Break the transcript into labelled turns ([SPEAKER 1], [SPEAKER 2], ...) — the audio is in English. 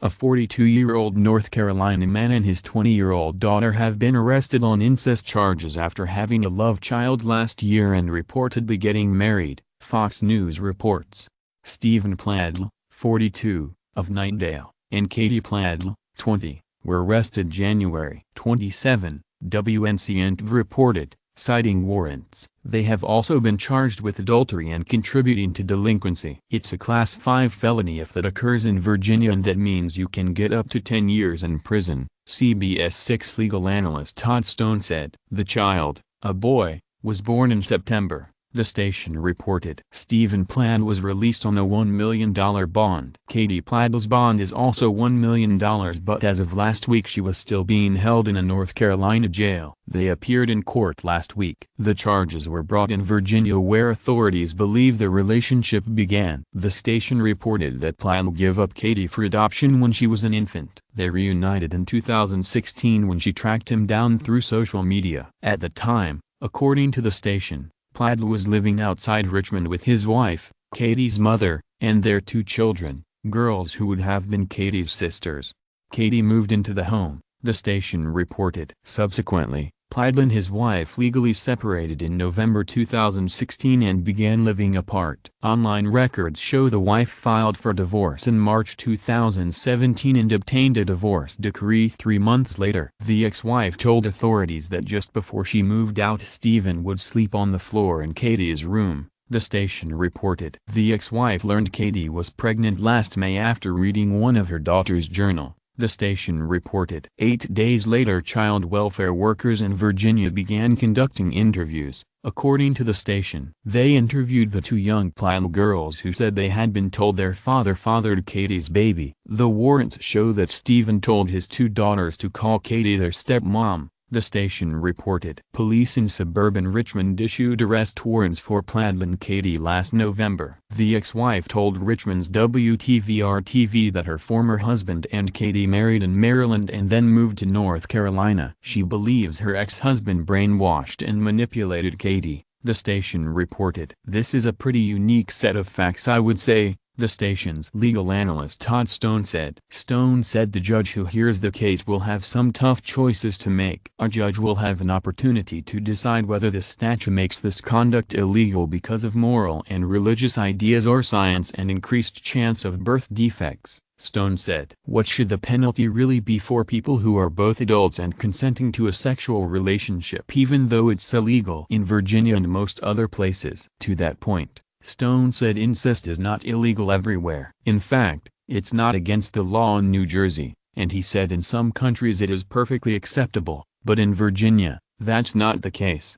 [SPEAKER 1] A 42-year-old North Carolina man and his 20-year-old daughter have been arrested on incest charges after having a love child last year and reportedly getting married, Fox News reports. Stephen Pladl, 42, of Knightdale, and Katie Pladl, 20, were arrested January 27, WNCNTV reported, citing warrants. They have also been charged with adultery and contributing to delinquency. It's a Class 5 felony if that occurs in Virginia, and that means you can get up to 10 years in prison, CBS 6 legal analyst Todd Stone said. The child, a boy, was born in September, the station reported. Stephen Pladl was released on a $1 million bond. Katie Pladl's bond is also $1 million, but as of last week she was still being held in a North Carolina jail. They appeared in court last week. The charges were brought in Virginia, where authorities believe the relationship began. The station reported that Pladl gave up Katie for adoption when she was an infant. They reunited in 2016 when she tracked him down through social media. At the time, according to the station, Pladl was living outside Richmond with his wife, Katie's mother, and their 2 children, girls who would have been Katie's sisters. Katie moved into the home, the station reported. Subsequently, Pladl and his wife legally separated in November 2016 and began living apart. Online records show the wife filed for divorce in March 2017 and obtained a divorce decree 3 months later. The ex-wife told authorities that just before she moved out, Stephen would sleep on the floor in Katie's room, the station reported. The ex-wife learned Katie was pregnant last May after reading one of her daughter's journal, the station reported. 8 days later, child welfare workers in Virginia began conducting interviews, according to the station. They interviewed the 2 young Pladl girls who said they had been told their father fathered Katie's baby. The warrants show that Stephen told his 2 daughters to call Katie their stepmom, the station reported. Police in suburban Richmond issued arrest warrants for Pladl and Katie last November. The ex-wife told Richmond's WTVR-TV that her former husband and Katie married in Maryland and then moved to North Carolina. She believes her ex-husband brainwashed and manipulated Katie, the station reported. This is a pretty unique set of facts, I would say, the station's legal analyst Todd Stone said. Stone said the judge who hears the case will have some tough choices to make. A judge will have an opportunity to decide whether the statute makes this conduct illegal because of moral and religious ideas or science and increased chance of birth defects, Stone said. What should the penalty really be for people who are both adults and consenting to a sexual relationship, even though it's illegal in Virginia and most other places? To that point, Stone said incest is not illegal everywhere. In fact, it's not against the law in New Jersey, and he said in some countries it is perfectly acceptable, but in Virginia, that's not the case.